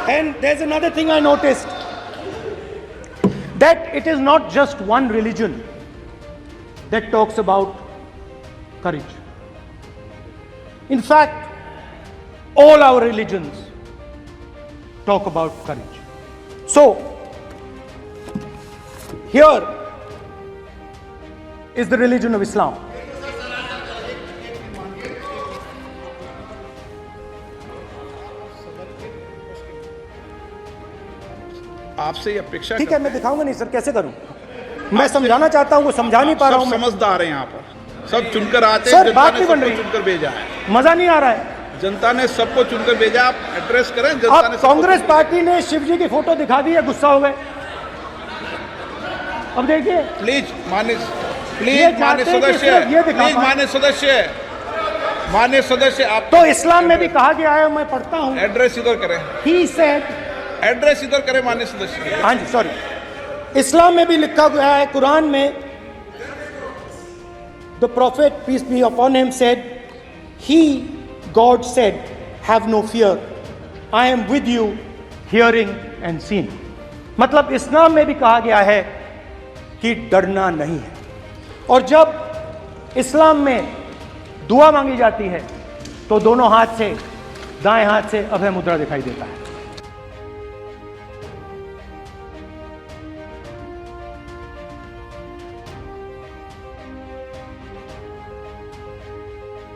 And there's another thing I noticed, that it is not just one religion that talks about courage. In fact, all our religions talk about courage. So, here is the religion of Islam. आपसे ये अपेक्षा ठीक है, मैं दिखाऊंगा नहीं sir, कैसे करूं? मैं समझाना चाहता हूं, वो समझा नहीं पा रहा हूं मैं। समझदार हैं यहाँ पर, सब चुनकर आते हैं, सर, जनता बात ने नहीं बन सबको रही। चुनकर भेजा है, मजा नहीं आ रहा है। जनता ने सबको चुनकर भेजा। आप एड्रेस करें, जनता अब ने सबको कांग्रेस चुनकर पार्टी ने शिव जी की फोटो दिखा दी है, गुस्सा हो गए। अब देखिए, प्लीज मान्य ये प्लीज मान्य चाहते हैं कि सदस्य, सिर्फ ये दिखा प्लीज पाएं। मान्य सदस्य आप तो इस्लाम में भी कहा गया है, मैं पढ़ता हूं, एड्रेस इधर करें, ही सेड, एड्रेस इधर करें मान्य सदस्य। हाँ जी सॉरी, इस्लाम में भी लिखा गया है, कुरान में, the prophet peace be upon him said, he God said, have no fear, I am with you hearing and seeing. मतलब इस्लाम में भी कहा गया है कि डरना नहीं है। और जब इस्लाम में दुआ मांगी जाती है तो दोनों हाथ से, दाएं हाथ से अभय मुद्रा दिखाई देता है।